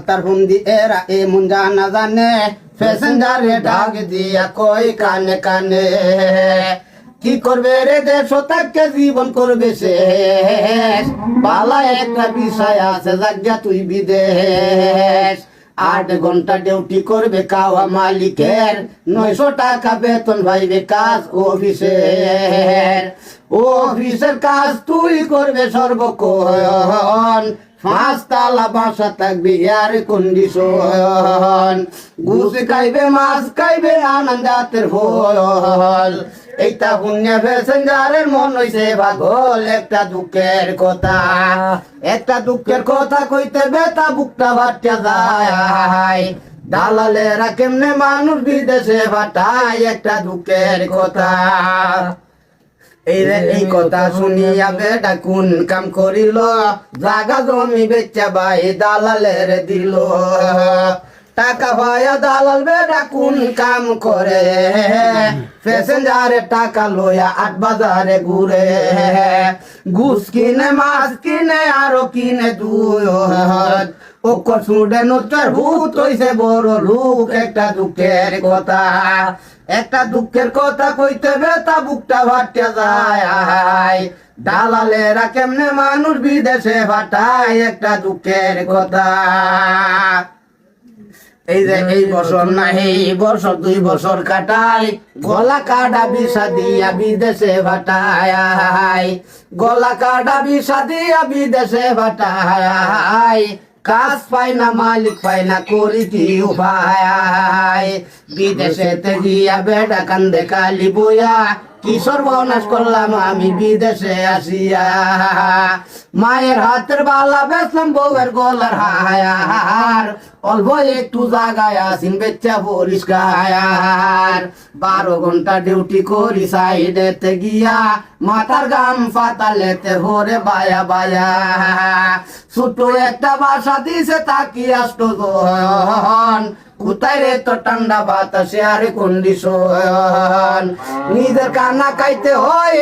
তার হুন্দি এরা এমন জানা জানে প্যাসেঞ্জারে ডাক দিয়া কই কানে কানে কি করবে রে দেশ তাকে জীবন করবে শেষ পালা একটা বিষয় আছে জায়গা তুই বিদেশ 8 ঘন্টা ডিউটি করবে কাওয়া মালিকের 900 টাকা বেতন ভাইবে কাজ অফিসের কাজ তুই করবে সর্বক্ষণ 5 তালা বাসা থাকবে এয়ার কন্ডিশন ঘুষ খাইবে মাছ খাইবে আনন্দাতের ফল এইটা পুণ্যা প্যাসেঞ্জারের মন হইছে পাগল একটা দুঃখের কথা কইতে বেতা বুকটা বাট্টা যায় দালালেরা কেমনে মানুষ বিদেশে পাঠায় একটা দুঃখের কথা এই কথা শুনিয়া বেটা কোন কাম করিল জাগা জমি বেচা ভাই দালালের দিল টাকা পায়া দালাল বেটা কোন কাম করে প্যাসেঞ্জারে টাকা লইয়া 8 বাজারে ঘুরে ঘুষ কিনে মাছ কিনে আরো কিনে দুধ ও কসুডে নচার ভূত হইছে বড় লোক একটা দুঃখের কথা কইতে বেতা বুকটা ভাট্টা যায় দালালেরা কেমনে মানুষ বিদেশে পাঠায় একটা দুঃখের কথা এই বছর না এই বছর 2 বছর কাটাই গলা কাটা বিষা দিয়া বিদেশে পাঠায় গলা কাটা বিষা দিয়া বিদেশে পাঠায় কাজ পাই না মালিক পাই না করি কি উপায় বিদেশেতে গিয়া বেটা কান্দে কালি বইয়া কি সর্বনাশ করলাম আমি বিদেশে আসিয়া মায়ের হাতের বালা বেচলাম বউয়ের গলার হায়ার অল্প একটু জায়গায় আসিন বেচা পরিষ্কার 12 ঘন্টা ডিউটি করি সাইডেতে গিয়া মাথার গাম ফাতালেতে ভরে বায়া বায়া ছোট একটা বাসা দিছে তাকি আসতো কোথায় রে তো ঠান্ডা বাতাসে আর কন্ডিশন নিজের কানা খাইতে হয়